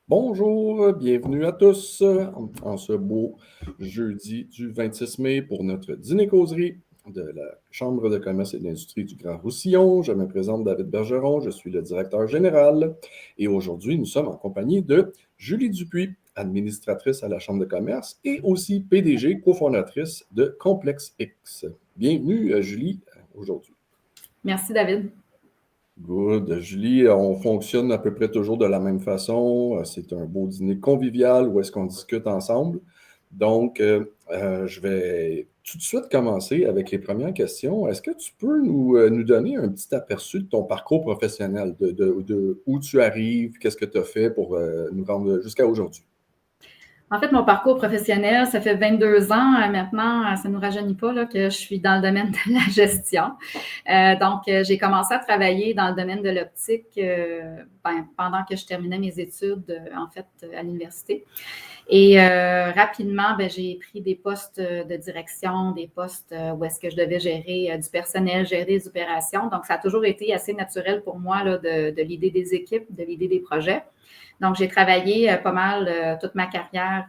Bonjour, bienvenue à tous en ce beau jeudi du 26 mai pour notre dîner-causerie de la Chambre de commerce et d'industrie du Grand Roussillon. Je me présente David Bergeron, je suis le directeur général et aujourd'hui nous sommes en compagnie de Julie Dupuis, administratrice à la Chambre de commerce et aussi PDG, cofondatrice de Complexe X. Bienvenue Julie aujourd'hui. Merci David. Good. Julie, on fonctionne à peu près toujours de la même façon. C'est un beau dîner convivial où est-ce qu'on discute ensemble. Donc, je vais tout de suite commencer avec les premières questions. Est-ce que tu peux nous donner un petit aperçu de ton parcours professionnel, de où tu arrives, qu'est-ce que tu as fait pour nous rendre jusqu'à aujourd'hui? En fait, mon parcours professionnel, ça fait 22 ans maintenant, ça ne nous rajeunit pas là, que je suis dans le domaine de la gestion. Donc, j'ai commencé à travailler dans le domaine de l'optique pendant que je terminais mes études, en fait, à l'université. Et rapidement, j'ai pris des postes de direction, des postes où est-ce que je devais gérer du personnel, gérer des opérations. Donc, ça a toujours été assez naturel pour moi là, de l'idée des équipes, de l'idée des projets. Donc, j'ai travaillé pas mal toute ma carrière,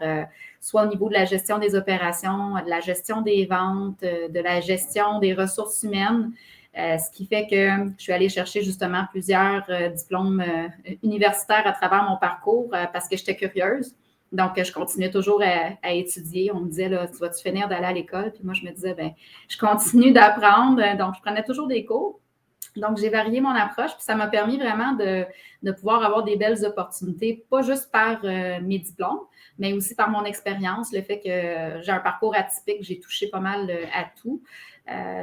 soit au niveau de la gestion des opérations, de la gestion des ventes, de la gestion des ressources humaines, ce qui fait que je suis allée chercher justement plusieurs diplômes universitaires à travers mon parcours parce que j'étais curieuse. Donc, je continuais toujours à étudier. On me disait, là, tu vas-tu finir d'aller à l'école? Puis moi, je me disais, je continue d'apprendre. Donc, je prenais toujours des cours. Donc, j'ai varié mon approche, puis ça m'a permis vraiment de pouvoir avoir des belles opportunités, pas juste par mes diplômes, mais aussi par mon expérience, le fait que j'ai un parcours atypique, j'ai touché pas mal à tout.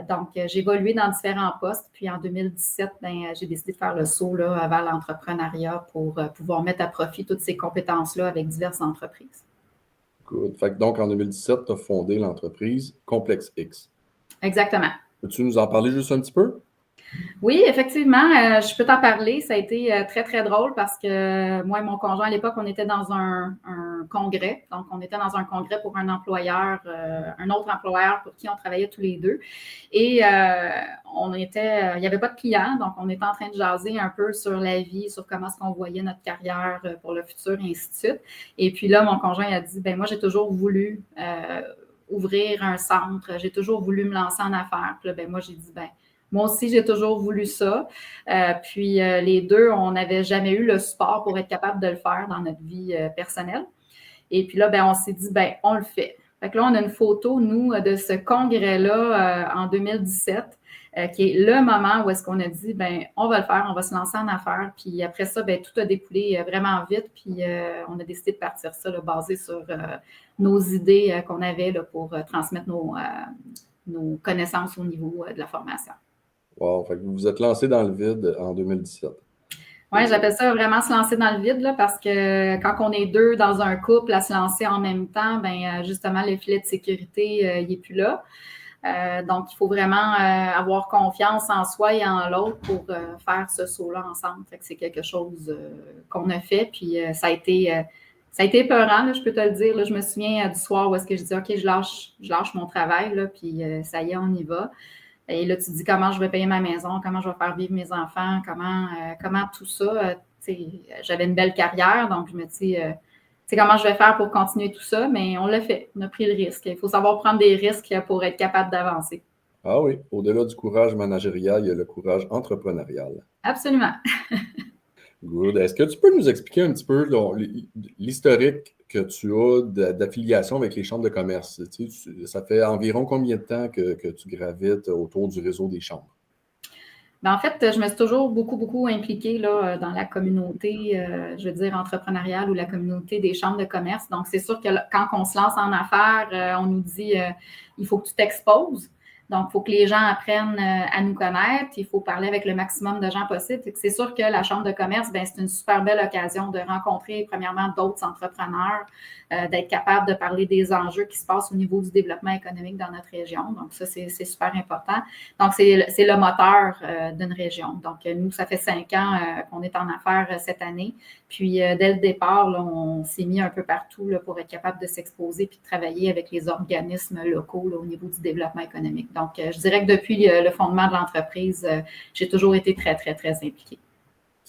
Donc, j'ai évolué dans différents postes, puis en 2017, j'ai décidé de faire le saut là, vers l'entrepreneuriat pour pouvoir mettre à profit toutes ces compétences-là avec diverses entreprises. Good. Fait que donc, en 2017, tu as fondé l'entreprise Complexe X. Exactement. Peux-tu nous en parler juste un petit peu? Oui, effectivement, je peux t'en parler. Ça a été très, très drôle parce que moi et mon conjoint, à l'époque, on était dans un congrès. Donc, on était dans un congrès pour un employeur, un autre employeur pour qui on travaillait tous les deux. Et il n'y avait pas de clients. Donc, on était en train de jaser un peu sur la vie, sur comment est-ce qu'on voyait notre carrière pour le futur, et ainsi de suite. Et puis là, mon conjoint a dit, moi, j'ai toujours voulu ouvrir un centre. J'ai toujours voulu me lancer en affaires. Puis là, moi, j'ai dit, moi aussi, j'ai toujours voulu ça. Puis les deux, on n'avait jamais eu le support pour être capable de le faire dans notre vie personnelle. Et puis là, on s'est dit, on le fait. Fait que là, on a une photo, nous, de ce congrès-là en 2017, qui est le moment où est-ce qu'on a dit, on va le faire, on va se lancer en affaires. Puis après ça, tout a découlé vraiment vite. Puis on a décidé de partir ça, là, basé sur nos idées qu'on avait là, pour transmettre nos connaissances au niveau de la formation. Wow, fait que vous vous êtes lancé dans le vide en 2017. Oui, j'appelle ça vraiment se lancer dans le vide là, parce que quand on est deux dans un couple à se lancer en même temps, justement, le filet de sécurité, il n'est plus là. Donc, il faut vraiment avoir confiance en soi et en l'autre pour faire ce saut-là ensemble. Fait que c'est quelque chose qu'on a fait, puis ça a été épeurant, là, je peux te le dire. Là, je me souviens du soir où est-ce que je dis « OK, je lâche mon travail, là, puis ça y est, on y va ». Et là, tu te dis comment je vais payer ma maison, comment je vais faire vivre mes enfants, comment tout ça. J'avais une belle carrière, donc je me dis comment je vais faire pour continuer tout ça, mais on l'a fait, on a pris le risque. Il faut savoir prendre des risques pour être capable d'avancer. Ah oui, au-delà du courage managérial, il y a le courage entrepreneurial. Absolument. Good. Est-ce que tu peux nous expliquer un petit peu l'historique que tu as d'affiliation avec les chambres de commerce? Ça fait environ combien de temps que tu gravites autour du réseau des chambres? En fait, je me suis toujours beaucoup, beaucoup impliquée là, dans la communauté, je veux dire, entrepreneuriale ou la communauté des chambres de commerce. Donc, c'est sûr que quand on se lance en affaires, on nous dit il faut que tu t'exposes. Donc, il faut que les gens apprennent à nous connaître. Il faut parler avec le maximum de gens possible. C'est sûr que la chambre de commerce, c'est une super belle occasion de rencontrer, premièrement, d'autres entrepreneurs, d'être capable de parler des enjeux qui se passent au niveau du développement économique dans notre région. Donc, ça, c'est super important. Donc, c'est le moteur d'une région. Donc, nous, ça fait 5 ans qu'on est en affaires cette année. Puis, dès le départ, là, on s'est mis un peu partout là, pour être capable de s'exposer puis de travailler avec les organismes locaux là, au niveau du développement économique. Donc, je dirais que depuis le fondement de l'entreprise, j'ai toujours été très, très, très impliquée.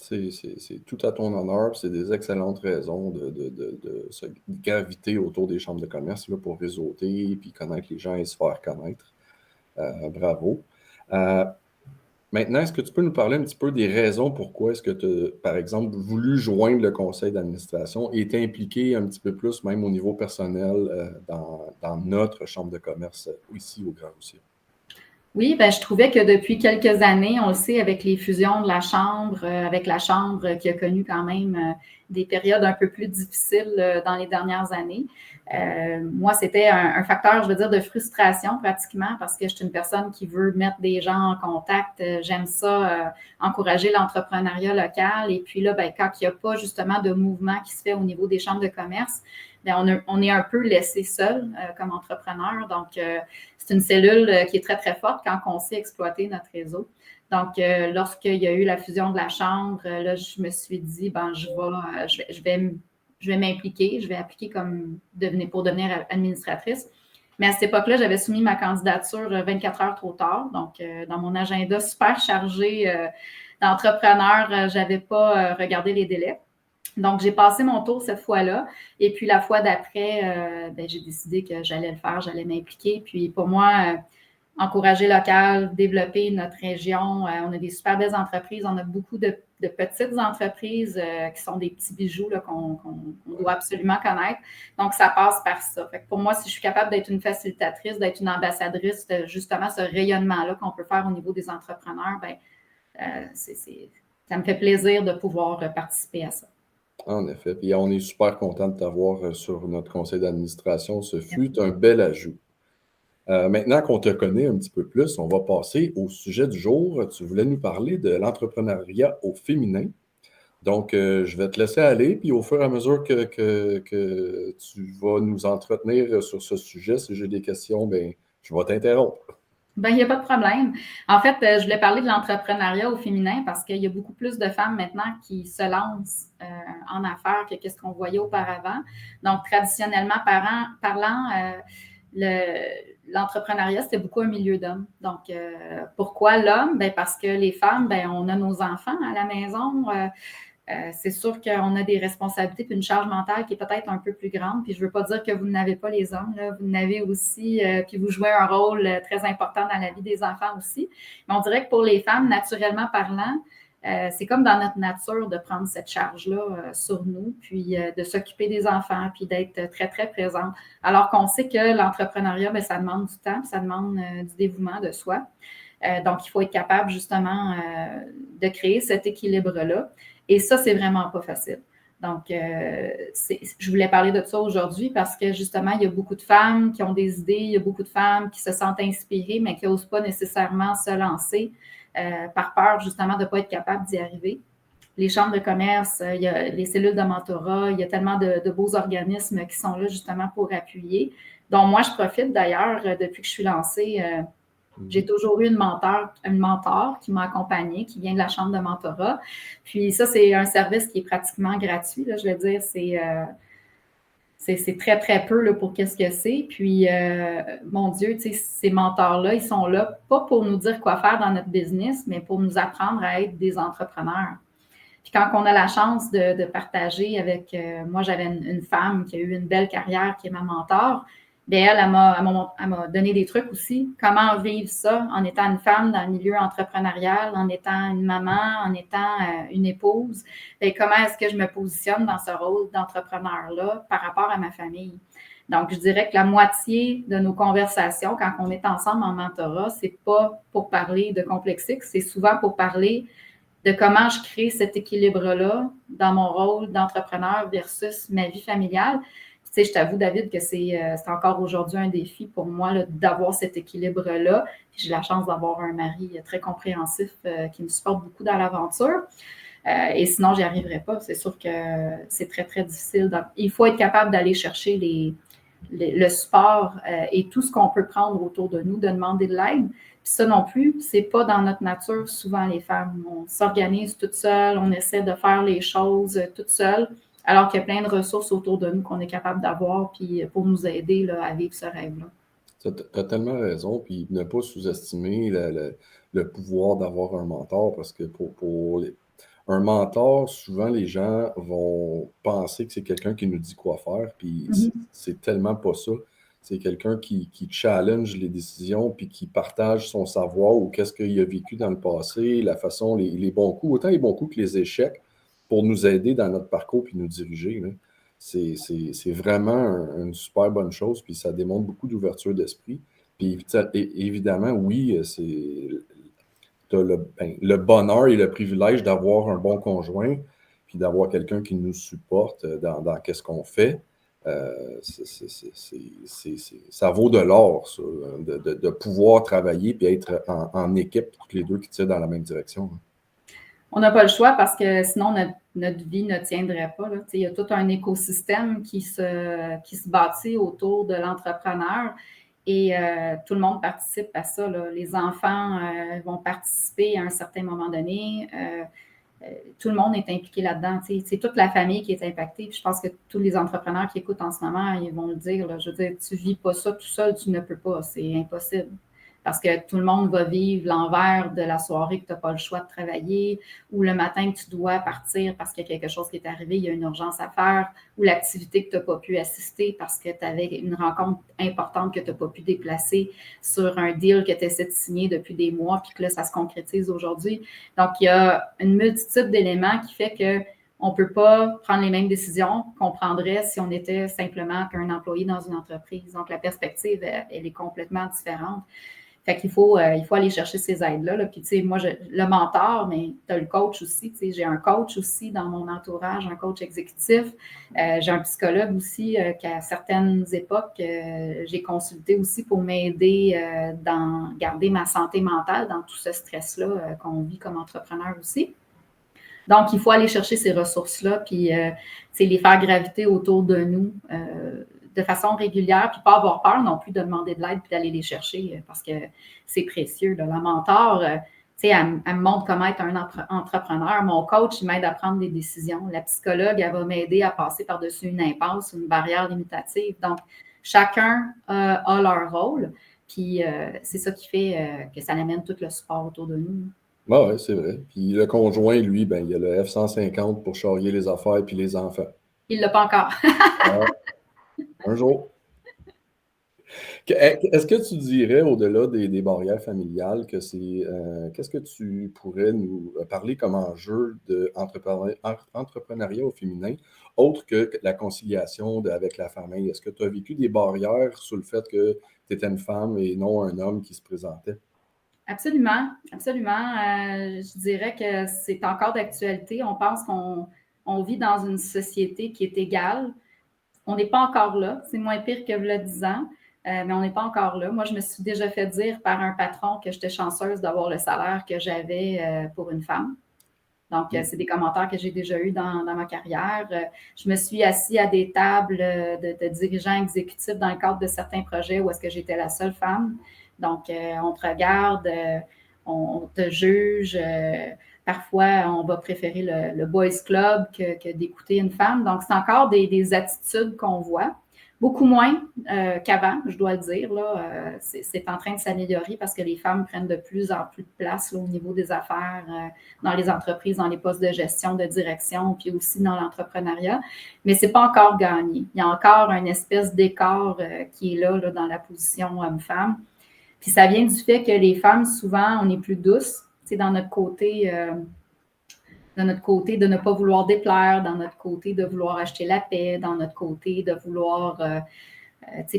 C'est tout à ton honneur. C'est des excellentes raisons de se graviter autour des chambres de commerce là, pour réseauter, puis connaître les gens et se faire connaître. Bravo. Maintenant, est-ce que tu peux nous parler un petit peu des raisons pourquoi est-ce que tu as, par exemple, voulu joindre le conseil d'administration et t'impliquer un petit peu plus, même au niveau personnel, dans notre chambre de commerce ici au Grand-Roussillon? Oui, ben, je trouvais que depuis quelques années, on le sait, avec les fusions de la Chambre, avec la Chambre qui a connu quand même des périodes un peu plus difficiles dans les dernières années. Moi, c'était un facteur, je veux dire, de frustration pratiquement parce que je suis une personne qui veut mettre des gens en contact. J'aime ça, encourager l'entrepreneuriat local. Et puis là, ben, quand il n'y a pas justement de mouvement qui se fait au niveau des chambres de commerce, bien, on est un peu laissé seul comme entrepreneur. Donc, c'est une cellule qui est très, très forte quand on sait exploiter notre réseau. Donc, lorsqu'il y a eu la fusion de la Chambre, là, je me suis dit, ben, je vais m'impliquer, je vais appliquer pour devenir administratrice. Mais à cette époque-là, j'avais soumis ma candidature 24 heures trop tard. Donc, dans mon agenda super chargé d'entrepreneur, je n'avais pas regardé les délais. Donc, j'ai passé mon tour cette fois-là. Et puis, la fois d'après, ben, j'ai décidé que j'allais le faire, j'allais m'impliquer. Puis, pour moi, encourager local, développer notre région, on a des super belles entreprises. On a beaucoup de petites entreprises qui sont des petits bijoux là, qu'on doit absolument connaître. Donc, ça passe par ça. Fait que pour moi, si je suis capable d'être une facilitatrice, d'être une ambassadrice de justement ce rayonnement-là qu'on peut faire au niveau des entrepreneurs, ben, ça me fait plaisir de pouvoir participer à ça. En effet. Puis on est super content de t'avoir sur notre conseil d'administration. Ce fut un bel ajout. Maintenant qu'on te connaît un petit peu plus, on va passer au sujet du jour. Tu voulais nous parler de l'entrepreneuriat au féminin. Donc, je vais te laisser aller, puis au fur et à mesure que tu vas nous entretenir sur ce sujet, si j'ai des questions, ben, je vais t'interrompre. Ben, il n'y a pas de problème. En fait, je voulais parler de l'entrepreneuriat au féminin parce qu'il y a beaucoup plus de femmes maintenant qui se lancent en affaires que ce qu'on voyait auparavant. Donc, traditionnellement parlant, l'entrepreneuriat, c'était beaucoup un milieu d'hommes. Donc, pourquoi l'homme? Ben, parce que les femmes, ben, on a nos enfants à la maison. C'est sûr qu'on a des responsabilités et une charge mentale qui est peut-être un peu plus grande. Puis je ne veux pas dire que vous n'avez pas les hommes, là. Vous n'avez aussi, puis vous jouez un rôle très important dans la vie des enfants aussi. Mais on dirait que pour les femmes, naturellement parlant, c'est comme dans notre nature de prendre cette charge-là sur nous, puis de s'occuper des enfants, puis d'être très, très présente. Alors qu'on sait que l'entrepreneuriat, bien, ça demande du temps, ça demande du dévouement de soi. Donc, il faut être capable justement de créer cet équilibre-là. Et ça, c'est vraiment pas facile. Donc, je voulais parler de ça aujourd'hui parce que justement, il y a beaucoup de femmes qui ont des idées, il y a beaucoup de femmes qui se sentent inspirées, mais qui n'osent pas nécessairement se lancer par peur justement de ne pas être capable d'y arriver. Les chambres de commerce, il y a les cellules de mentorat, il y a tellement de beaux organismes qui sont là justement pour appuyer, dont moi, je profite d'ailleurs depuis que je suis lancée. J'ai toujours eu une mentor qui m'a accompagnée, qui vient de la chambre de mentorat. Puis ça, c'est un service qui est pratiquement gratuit. Là, je veux dire, c'est très, très peu là, pour qu'est-ce que c'est. Puis, mon Dieu, ces mentors-là, ils sont là pas pour nous dire quoi faire dans notre business, mais pour nous apprendre à être des entrepreneurs. Puis quand on a la chance de partager avec, moi, j'avais une femme qui a eu une belle carrière, qui est ma mentor. Bien, elle m'a donné des trucs aussi. Comment vivre ça en étant une femme dans le milieu entrepreneurial, en étant une maman, en étant une épouse. Bien, comment est-ce que je me positionne dans ce rôle d'entrepreneur-là par rapport à ma famille? Donc, je dirais que la moitié de nos conversations, quand on est ensemble en mentorat, c'est pas pour parler de Complexix, c'est souvent pour parler de comment je crée cet équilibre-là dans mon rôle d'entrepreneur versus ma vie familiale. Tu sais, je t'avoue, David, que c'est encore aujourd'hui un défi pour moi là, d'avoir cet équilibre-là. J'ai la chance d'avoir un mari très compréhensif qui me supporte beaucoup dans l'aventure. Et sinon, je n'y arriverais pas. C'est sûr que c'est très, très difficile. Donc, il faut être capable d'aller chercher le support et tout ce qu'on peut prendre autour de nous, de demander de l'aide. Puis ça non plus, c'est pas dans notre nature, souvent, les femmes. On s'organise toute seule, on essaie de faire les choses toute seule. Alors qu'il y a plein de ressources autour de nous qu'on est capable d'avoir puis pour nous aider là, à vivre ce rêve-là. Tu as tellement raison, puis ne pas sous-estimer le pouvoir d'avoir un mentor, parce que Un mentor, souvent, les gens vont penser que c'est quelqu'un qui nous dit quoi faire, puis c'est tellement pas ça. C'est quelqu'un qui challenge les décisions, puis qui partage son savoir ou qu'est-ce qu'il a vécu dans le passé, la façon, les bons coups, autant les bons coups que les échecs, pour nous aider dans notre parcours puis nous diriger, là. C'est vraiment une super bonne chose, puis ça démontre beaucoup d'ouverture d'esprit. Puis évidemment, oui, t'as le bonheur et le privilège d'avoir un bon conjoint, puis d'avoir quelqu'un qui nous supporte dans qu'est-ce qu'on fait. Ça vaut de l'or, ça, de pouvoir travailler puis être en équipe, tous les deux qui tirent dans la même direction. On n'a pas le choix parce que sinon, notre vie ne tiendrait pas, là. Il y a tout un écosystème qui se bâtit autour de l'entrepreneur et tout le monde participe à ça, là. Les enfants vont participer à un certain moment donné. Tout le monde est impliqué là-dedans. C'est toute la famille qui est impactée. Puis je pense que tous les entrepreneurs qui écoutent en ce moment, ils vont le dire, là. Je veux dire, tu ne vis pas ça tout seul, tu ne peux pas. C'est impossible. Parce que tout le monde va vivre l'envers de la soirée que tu n'as pas le choix de travailler, ou le matin que tu dois partir parce qu'il y a quelque chose qui est arrivé, il y a une urgence à faire, ou l'activité que tu n'as pas pu assister parce que tu avais une rencontre importante que tu n'as pas pu déplacer sur un deal que tu essaies de signer depuis des mois, puis que là, ça se concrétise aujourd'hui. Donc, il y a une multitude d'éléments qui fait qu'on ne peut pas prendre les mêmes décisions qu'on prendrait si on était simplement qu'un employé dans une entreprise. Donc, la perspective, elle est complètement différente. Fait qu'il faut aller chercher ces aides-là. Là. Puis, tu sais, moi, le mentor, mais tu as le coach aussi. Tu sais, j'ai un coach aussi dans mon entourage, un coach exécutif. J'ai un psychologue aussi qu'à certaines époques, j'ai consulté aussi pour m'aider dans garder ma santé mentale dans tout ce stress-là qu'on vit comme entrepreneur aussi. Donc, il faut aller chercher ces ressources-là, puis les faire graviter autour de nous de façon régulière, puis pas avoir peur non plus de demander de l'aide puis d'aller les chercher parce que c'est précieux. Là. La mentor, elle me montre comment être un entrepreneur. Mon coach, il m'aide à prendre des décisions. La psychologue, elle va m'aider à passer par-dessus une impasse ou une barrière limitative. Donc, chacun a leur rôle, puis c'est ça qui fait que ça amène tout le support autour de nous. Ah oui, c'est vrai. Puis le conjoint, lui, il y a le F-150 pour charrier les affaires puis les enfants. Il ne l'a pas encore. Un jour. Est-ce que tu dirais, au-delà des barrières familiales, que qu'est-ce que tu pourrais nous parler comme enjeu d'entrepreneuriat au féminin, autre que la conciliation avec la famille? Est-ce que tu as vécu des barrières sur le fait que tu étais une femme et non un homme qui se présentait? Absolument, absolument. Je dirais que c'est encore d'actualité. On pense qu'on vit dans une société qui est égale. On n'est pas encore là. C'est moins pire que le 10 ans, mais on n'est pas encore là. Moi, je me suis déjà fait dire par un patron que j'étais chanceuse d'avoir le salaire que j'avais pour une femme. Donc, c'est des commentaires que j'ai déjà eus dans ma carrière. Je me suis assise à des tables de dirigeants exécutifs dans le cadre de certains projets où est-ce que j'étais la seule femme. Donc, on te regarde, on te juge. Parfois, on va préférer le boys club que d'écouter une femme. Donc, c'est encore des attitudes qu'on voit. Beaucoup moins qu'avant, je dois le dire. Là, c'est en train de s'améliorer parce que les femmes prennent de plus en plus de place là, au niveau des affaires, dans les entreprises, dans les postes de gestion, de direction, puis aussi dans l'entrepreneuriat. Mais ce n'est pas encore gagné. Il y a encore une espèce d'écart qui est là dans la position homme-femme. Puis ça vient du fait que les femmes, souvent, on est plus douces, dans notre côté de ne pas vouloir déplaire, dans notre côté de vouloir acheter la paix, dans notre côté de vouloir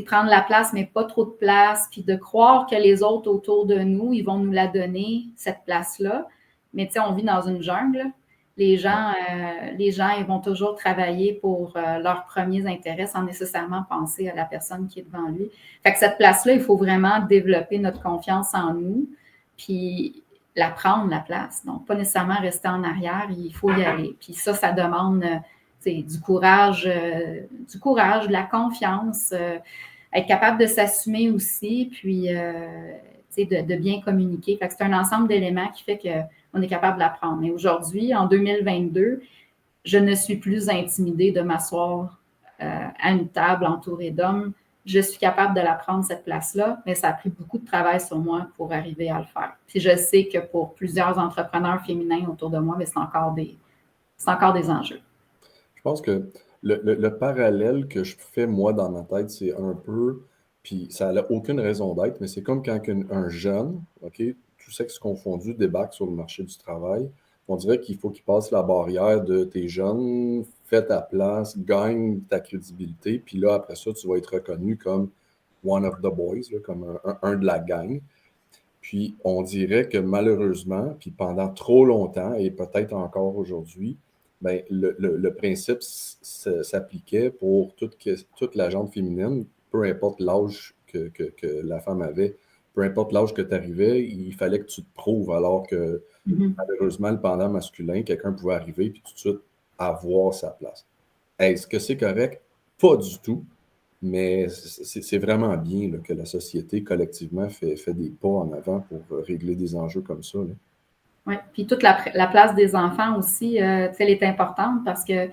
prendre la place, mais pas trop de place, puis de croire que les autres autour de nous, ils vont nous la donner, cette place-là. Mais on vit dans une jungle. Les gens, ils vont toujours travailler pour leurs premiers intérêts sans nécessairement penser à la personne qui est devant lui. Fait que cette place-là, il faut vraiment développer notre confiance en nous, puis la prendre, la place. Donc, pas nécessairement rester en arrière, il faut y aller. Puis ça demande du courage, de la confiance, être capable de s'assumer aussi, puis de bien communiquer. Fait que c'est un ensemble d'éléments qui fait qu'on est capable de l'apprendre. Mais aujourd'hui, en 2022, je ne suis plus intimidée de m'asseoir à une table entourée d'hommes. je suis capable de la prendre, cette place-là, mais ça a pris beaucoup de travail sur moi pour arriver à le faire. Puis je sais que pour plusieurs entrepreneurs féminins autour de moi, c'est encore des enjeux. Je pense que le parallèle que je fais, moi, dans ma tête, c'est un peu, puis ça n'a aucune raison d'être, mais c'est comme quand un jeune, OK, tout sexe confondu, débarque sur le marché du travail. On dirait qu'il faut qu'il passe la barrière de t'es jeune, fais ta place, gagne ta crédibilité, puis là, après ça, tu vas être reconnu comme one of the boys, là, comme un de la gang. Puis on dirait que malheureusement, puis pendant trop longtemps, et peut-être encore aujourd'hui, ben, le principe s'appliquait pour toute la gente féminine, peu importe l'âge que la femme avait, peu importe l'âge que tu arrivais, il fallait que tu te prouves, alors que malheureusement, le pendant masculin, quelqu'un pouvait arriver puis tout de suite avoir sa place. Est-ce que c'est correct? Pas du tout. Mais c'est vraiment bien là, que la société collectivement fait des pas en avant pour régler des enjeux comme ça. Oui, puis toute la place des enfants aussi, elle est importante parce que,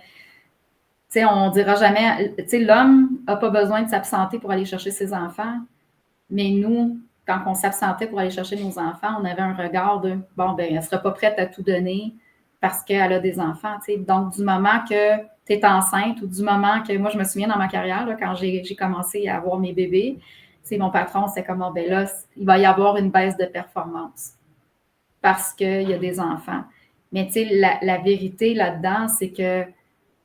on dira jamais, l'homme n'a pas besoin de s'absenter pour aller chercher ses enfants, mais nous, quand on s'absentait pour aller chercher nos enfants, on avait un regard de, bon, ben, elle ne sera pas prête à tout donner parce qu'elle a des enfants. Donc, du moment que tu es enceinte ou du moment que, moi, je me souviens dans ma carrière, là, quand j'ai commencé à avoir mes bébés, mon patron, c'est comme, oh, ben là, il va y avoir une baisse de performance parce qu'il y a des enfants. Mais la vérité là-dedans, c'est que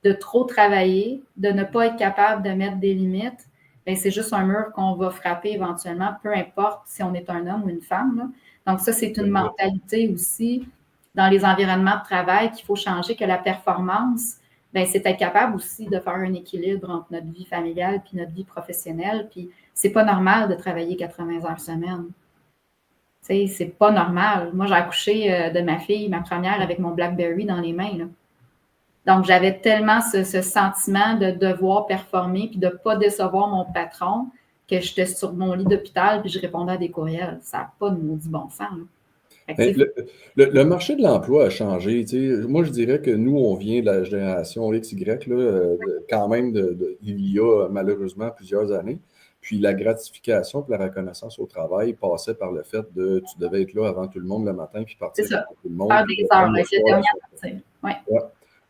de trop travailler, de ne pas être capable de mettre des limites, bien, c'est juste un mur qu'on va frapper éventuellement, peu importe si on est un homme ou une femme. Là. Donc ça, c'est une mentalité aussi dans les environnements de travail qu'il faut changer, que la performance, bien, c'est être capable aussi de faire un équilibre entre notre vie familiale puis notre vie professionnelle. Puis c'est pas normal de travailler 80 heures semaine. C'est pas normal. Moi, j'ai accouché de ma fille, ma première, avec mon BlackBerry dans les mains. Là. Donc, j'avais tellement ce sentiment de devoir performer puis de ne pas décevoir mon patron que j'étais sur mon lit d'hôpital puis je répondais à des courriels. Ça n'a pas de maudit bon sens. Le marché de l'emploi a changé. Moi, je dirais que nous, on vient de la génération XY, là, quand même, il y a malheureusement plusieurs années. Puis la gratification et la reconnaissance au travail passait par le fait de tu devais être là avant tout le monde le matin puis partir avant tout le monde. Faire des heures, le dernier à partir. Ouais.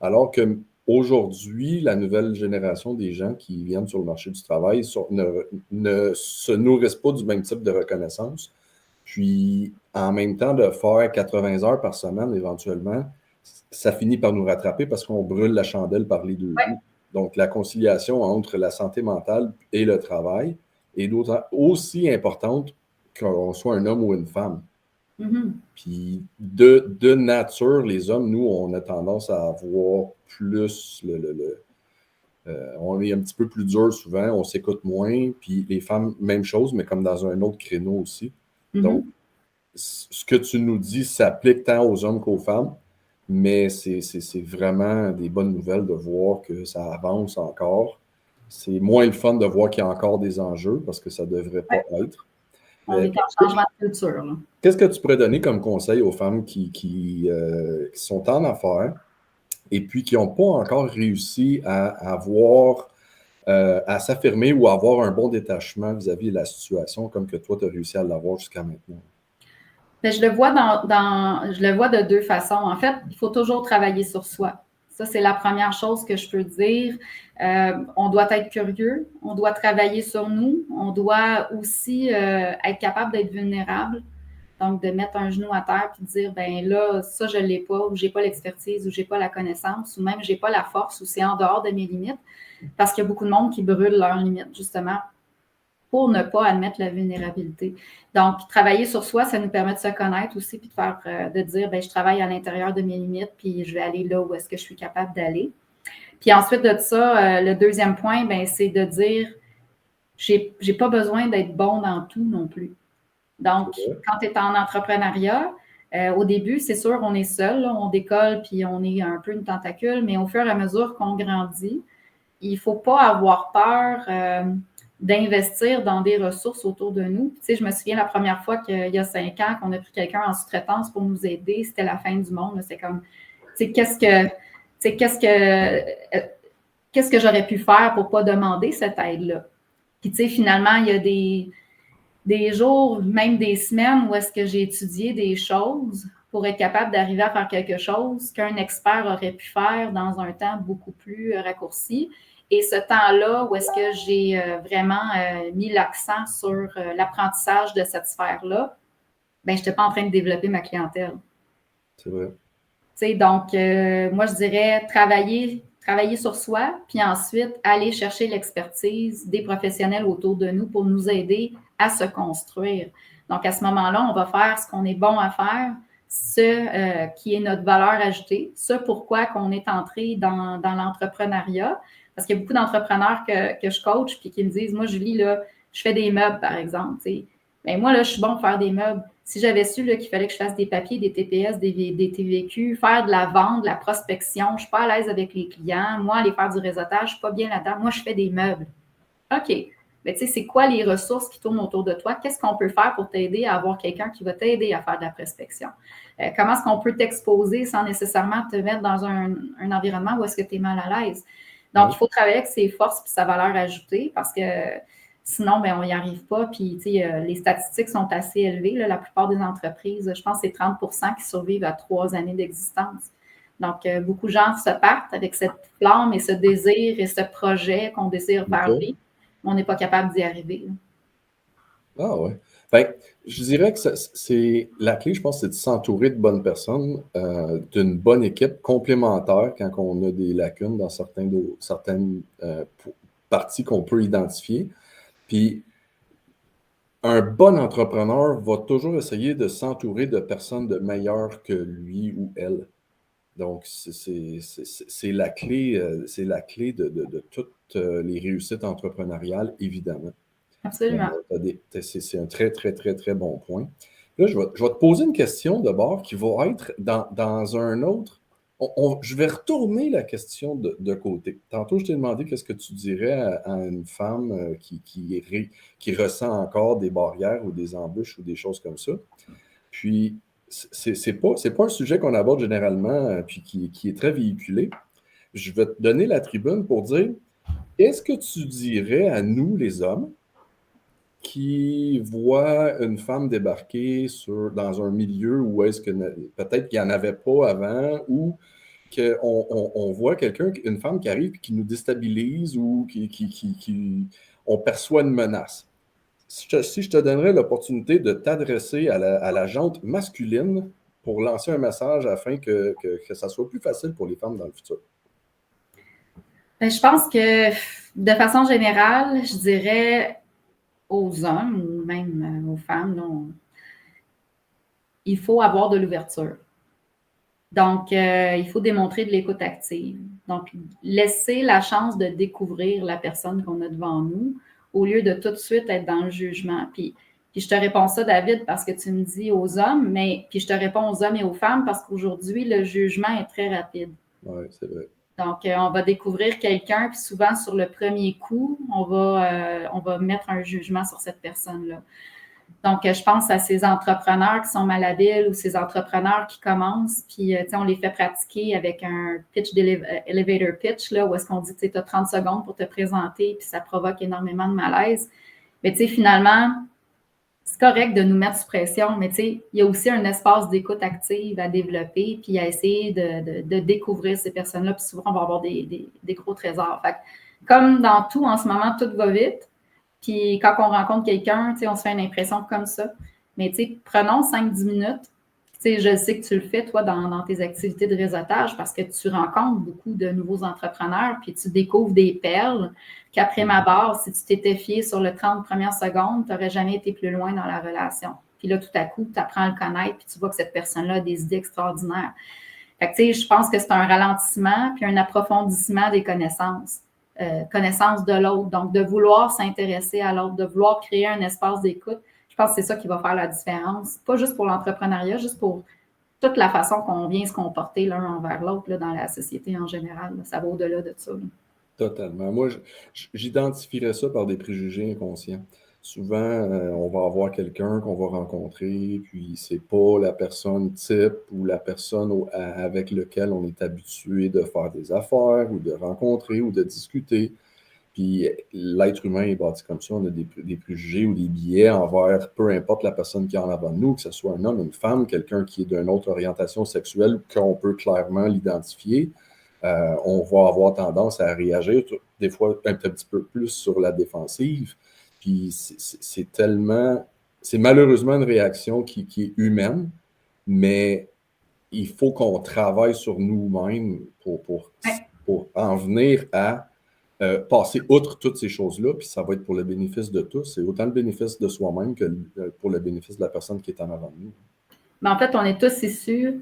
Alors qu'aujourd'hui, la nouvelle génération des gens qui viennent sur le marché du travail ne se nourrissent pas du même type de reconnaissance. Puis, en même temps, de faire 80 heures par semaine, éventuellement, ça finit par nous rattraper parce qu'on brûle la chandelle par les deux bouts. Donc, la conciliation entre la santé mentale et le travail est d'autant aussi importante qu'on soit un homme ou une femme. Puis, de nature, les hommes, nous, on a tendance à avoir plus on est un petit peu plus dur souvent, on s'écoute moins. Puis, les femmes, même chose, mais comme dans un autre créneau aussi. Donc, ce que tu nous dis s'applique tant aux hommes qu'aux femmes, mais c'est vraiment des bonnes nouvelles de voir que ça avance encore. C'est moins le fun de voir qu'il y a encore des enjeux parce que ça ne devrait pas être. On est en changement de culture. Là. Qu'est-ce que tu pourrais donner comme conseil aux femmes qui sont en affaires et puis qui n'ont pas encore réussi à s'affirmer ou à avoir un bon détachement vis-à-vis de la situation comme que toi, tu as réussi à l'avoir jusqu'à maintenant? Bien, je le vois je le vois de deux façons. En fait, il faut toujours travailler sur soi. Ça, c'est la première chose que je peux dire. On doit être curieux, on doit travailler sur nous, on doit aussi être capable d'être vulnérable. Donc, de mettre un genou à terre et de dire, ben là, ça, je ne l'ai pas, ou je n'ai pas l'expertise, ou je n'ai pas la connaissance, ou même je n'ai pas la force, ou c'est en dehors de mes limites. Parce qu'il y a beaucoup de monde qui brûle leurs limites, justement, pour ne pas admettre la vulnérabilité. Donc, travailler sur soi, ça nous permet de se connaître aussi, puis de dire, ben je travaille à l'intérieur de mes limites, puis je vais aller là où est-ce que je suis capable d'aller. Puis ensuite de ça, le deuxième point, ben c'est de dire, j'ai pas besoin d'être bon dans tout non plus. Donc, quand tu es en entrepreneuriat, au début, c'est sûr, on est seul, là, on décolle, puis on est un peu une tentacule, mais au fur et à mesure qu'on grandit, il ne faut pas avoir peur d'investir dans des ressources autour de nous. Tu sais, je me souviens la première fois qu'il y a 5 ans qu'on a pris quelqu'un en sous-traitance pour nous aider, c'était la fin du monde. C'est comme, tu sais, qu'est-ce que j'aurais pu faire pour ne pas demander cette aide-là? Puis, tu sais, finalement, il y a des jours, même des semaines où est-ce que j'ai étudié des choses pour être capable d'arriver à faire quelque chose qu'un expert aurait pu faire dans un temps beaucoup plus raccourci. Et ce temps-là, où est-ce que j'ai vraiment mis l'accent sur l'apprentissage de cette sphère-là, ben, je n'étais pas en train de développer ma clientèle. C'est vrai. Donc, moi, je dirais travailler sur soi, puis ensuite aller chercher l'expertise des professionnels autour de nous pour nous aider à se construire. Donc, à ce moment-là, on va faire ce qu'on est bon à faire, ce qui est notre valeur ajoutée, ce pourquoi qu'on est entré dans l'entrepreneuriat. Parce qu'il y a beaucoup d'entrepreneurs que je coach puis qui me disent, moi, Julie, là, je fais des meubles, par exemple. Ben, moi, là, je suis bon pour faire des meubles. Si j'avais su qu'il fallait que je fasse des papiers, des TPS, des TVQ, faire de la vente, de la prospection, je ne suis pas à l'aise avec les clients. Moi, aller faire du réseautage, je ne suis pas bien là-dedans. Moi, je fais des meubles. OK. Mais tu sais, c'est quoi les ressources qui tournent autour de toi? Qu'est-ce qu'on peut faire pour t'aider à avoir quelqu'un qui va t'aider à faire de la prospection? Comment est-ce qu'on peut t'exposer sans nécessairement te mettre dans un environnement où est-ce que tu es mal à l'aise? Donc, il faut travailler avec ses forces et sa valeur ajoutée parce que sinon, ben, on n'y arrive pas. Puis, les statistiques sont assez élevées. Là. La plupart des entreprises, je pense que c'est 30 qui survivent à 3 années d'existence. Donc, beaucoup de gens se partent avec cette flamme et ce désir et ce projet qu'on désire faire vivre, mais on n'est pas capable d'y arriver. Là. Ah ouais. Ben, je dirais que c'est la clé, je pense, c'est de s'entourer de bonnes personnes, d'une bonne équipe complémentaire quand on a des lacunes dans certaines parties qu'on peut identifier. Puis, un bon entrepreneur va toujours essayer de s'entourer de personnes de meilleures que lui ou elle. Donc, c'est la clé, de toutes les réussites entrepreneuriales, évidemment. Absolument. C'est un très, très, très, très bon point. Là, je vais te poser une question d'abord qui va être dans un autre. Je vais retourner la question de côté. Tantôt, je t'ai demandé qu'est-ce que tu dirais à une femme qui ressent encore des barrières ou des embûches ou des choses comme ça. Puis, c'est pas un sujet qu'on aborde généralement, puis qui est très véhiculé. Je vais te donner la tribune pour dire, qu'est-ce que tu dirais à nous, les hommes, qui voient une femme débarquer dans un milieu où est-ce que peut-être qu'il n'y en avait pas avant, ou qu'on voit une femme qui arrive et qui nous déstabilise ou on perçoit une menace. Si je te donnerais l'opportunité de t'adresser à la gente masculine pour lancer un message afin que ça soit plus facile pour les femmes dans le futur. Ben, je pense que de façon générale, je dirais aux hommes ou même aux femmes, là, il faut avoir de l'ouverture. Donc, il faut démontrer de l'écoute active. Donc, laisser la chance de découvrir la personne qu'on a devant nous au lieu de tout de suite être dans le jugement. Puis je te réponds ça, David, parce que tu me dis aux hommes, mais puis je te réponds aux hommes et aux femmes parce qu'aujourd'hui, le jugement est très rapide. Oui, c'est vrai. Donc, on va découvrir quelqu'un, puis souvent, sur le premier coup, on va mettre un jugement sur cette personne-là. Donc, je pense à ces entrepreneurs qui sont malhabiles ou ces entrepreneurs qui commencent, puis on les fait pratiquer avec un pitch elevator pitch, là, où est-ce qu'on dit, tu as 30 secondes pour te présenter, puis ça provoque énormément de malaise. Mais finalement, c'est correct de nous mettre sous pression, mais il y a aussi un espace d'écoute active à développer, puis à essayer de découvrir ces personnes-là, puis souvent, on va avoir des gros trésors. Fait que, comme dans tout, en ce moment, tout va vite. Puis quand on rencontre quelqu'un, on se fait une impression comme ça. Mais prenons 5-10 minutes. Je sais que tu le fais, toi, dans tes activités de réseautage parce que tu rencontres beaucoup de nouveaux entrepreneurs, puis tu découvres des perles qu'après ma barre, si tu t'étais fié sur le 30 premières secondes, tu n'aurais jamais été plus loin dans la relation. Puis là, tout à coup, tu apprends à le connaître, puis tu vois que cette personne-là a des idées extraordinaires. Fait que, je pense que c'est un ralentissement puis un approfondissement des connaissances. Connaissance de l'autre. Donc, de vouloir s'intéresser à l'autre, de vouloir créer un espace d'écoute, je pense que c'est ça qui va faire la différence. Pas juste pour l'entrepreneuriat, juste pour toute la façon qu'on vient se comporter l'un envers l'autre dans la société en général. Là. Ça va au-delà de ça. Là. Totalement. Moi, j'identifierais ça par des préjugés inconscients. Souvent, on va avoir quelqu'un qu'on va rencontrer, puis c'est pas la personne type ou la personne avec laquelle on est habitué de faire des affaires ou de rencontrer ou de discuter. Puis l'être humain est bâti comme ça. On a des préjugés ou des biais envers peu importe la personne qui est en avant de nous, que ce soit un homme, une femme, quelqu'un qui est d'une autre orientation sexuelle qu'on peut clairement l'identifier. On va avoir tendance à réagir des fois un petit peu plus sur la défensive. Puis c'est malheureusement une réaction qui est humaine, mais il faut qu'on travaille sur nous-mêmes pour en venir à passer outre toutes ces choses-là, puis ça va être pour le bénéfice de tous. C'est autant le bénéfice de soi-même que pour le bénéfice de la personne qui est en avant de nous. Mais en fait, on est tous issus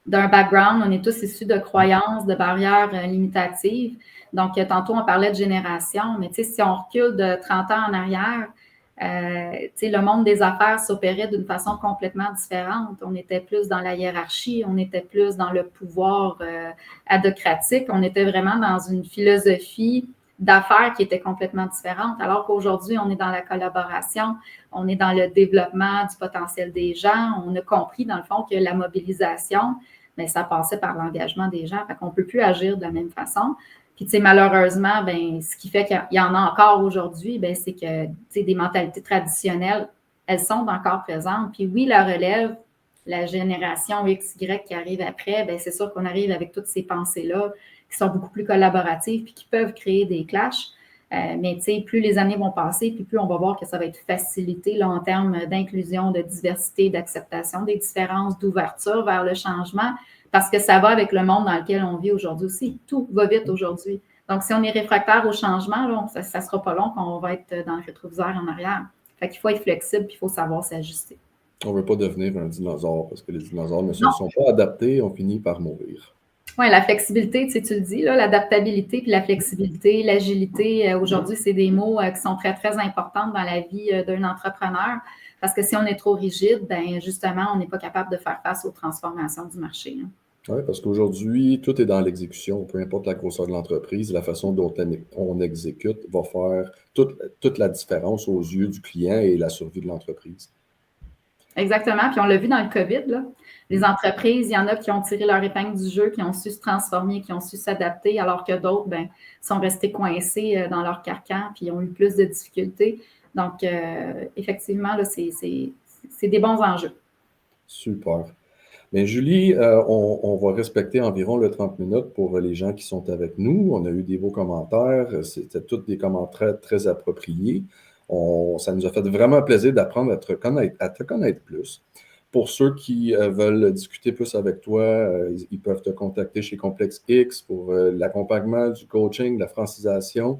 d'un background, on est tous issus de croyances, de barrières limitatives. Donc, tantôt, on parlait de génération, mais si on recule de 30 ans en arrière, le monde des affaires s'opérait d'une façon complètement différente. On était plus dans la hiérarchie, on était plus dans le pouvoir adocratique, on était vraiment dans une philosophie d'affaires qui était complètement différente, alors qu'aujourd'hui, on est dans la collaboration, on est dans le développement du potentiel des gens. On a compris, dans le fond, que la mobilisation, bien, ça passait par l'engagement des gens, fait qu'on ne peut plus agir de la même façon. Puis, malheureusement, ben, ce qui fait qu'il y en a encore aujourd'hui, ben, c'est que des mentalités traditionnelles, elles sont encore présentes. Puis oui, la relève, la génération X, Y qui arrive après, ben, c'est sûr qu'on arrive avec toutes ces pensées-là qui sont beaucoup plus collaboratives puis qui peuvent créer des clashs. Mais plus les années vont passer, puis plus on va voir que ça va être facilité là, en termes d'inclusion, de diversité, d'acceptation des différences, d'ouverture vers le changement, parce que ça va avec le monde dans lequel on vit aujourd'hui aussi. Tout va vite aujourd'hui. Donc, si on est réfractaire au changement, là, ça ne sera pas long qu'on va être dans le rétroviseur en arrière. Fait qu'il faut être flexible, puis il faut savoir s'ajuster. On ne veut pas devenir un dinosaure, parce que les dinosaures ne se sont pas adaptés, on finit par mourir. Oui, la flexibilité, tu le dis, l'adaptabilité puis la flexibilité, l'agilité, aujourd'hui, c'est des mots qui sont très, très importants dans la vie d'un entrepreneur parce que si on est trop rigide, ben justement, on n'est pas capable de faire face aux transformations du marché. Oui, parce qu'aujourd'hui, tout est dans l'exécution, peu importe la grosseur de l'entreprise, la façon dont on exécute va faire toute la différence aux yeux du client et la survie de l'entreprise. Exactement. Puis on l'a vu dans le COVID, là. Les entreprises, il y en a qui ont tiré leur épingle du jeu, qui ont su se transformer, qui ont su s'adapter, alors que d'autres sont restés coincés dans leur carcan puis ont eu plus de difficultés. Donc, effectivement, là, c'est des bons enjeux. Super. Mais Julie, on va respecter environ le 30 minutes pour les gens qui sont avec nous. On a eu des beaux commentaires. C'était tous des commentaires très appropriés. Ça nous a fait vraiment plaisir d'apprendre à te connaître plus. Pour ceux qui veulent discuter plus avec toi, ils peuvent te contacter chez Complexe X pour l'accompagnement, du coaching, de la francisation.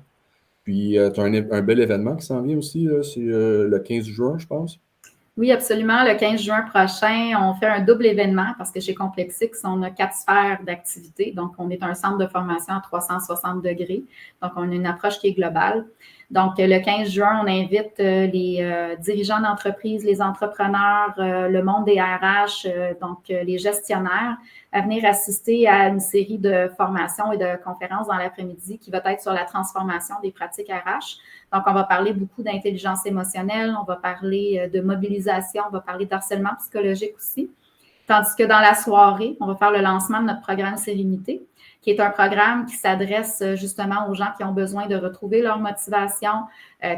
Puis, tu as un bel événement qui s'en vient aussi, c'est le 15 juin, je pense. Oui, absolument. Le 15 juin prochain, on fait un double événement parce que chez Complexe X, on a 4 sphères d'activité. Donc, on est un centre de formation à 360 degrés. Donc, on a une approche qui est globale. Donc, le 15 juin, on invite les dirigeants d'entreprise, les entrepreneurs, le monde des RH, donc les gestionnaires, à venir assister à une série de formations et de conférences dans l'après-midi qui va être sur la transformation des pratiques RH. Donc, on va parler beaucoup d'intelligence émotionnelle, on va parler de mobilisation, on va parler d'harcèlement psychologique aussi. Tandis que dans la soirée, on va faire le lancement de notre programme Sérénité, qui est un programme qui s'adresse justement aux gens qui ont besoin de retrouver leur motivation,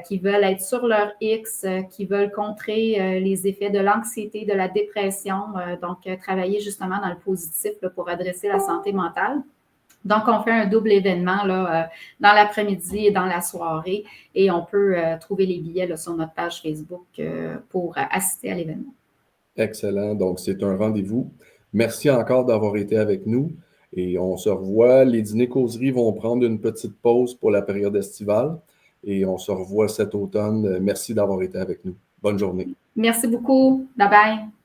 qui veulent être sur leur X, qui veulent contrer les effets de l'anxiété, de la dépression, donc travailler justement dans le positif là, pour adresser la santé mentale. Donc, on fait un double événement là, dans l'après-midi et dans la soirée et on peut trouver les billets là, sur notre page Facebook pour assister à l'événement. Excellent. Donc, c'est un rendez-vous. Merci encore d'avoir été avec nous et on se revoit. Les dîners-causeries vont prendre une petite pause pour la période estivale et on se revoit cet automne. Merci d'avoir été avec nous. Bonne journée. Merci beaucoup. Bye bye.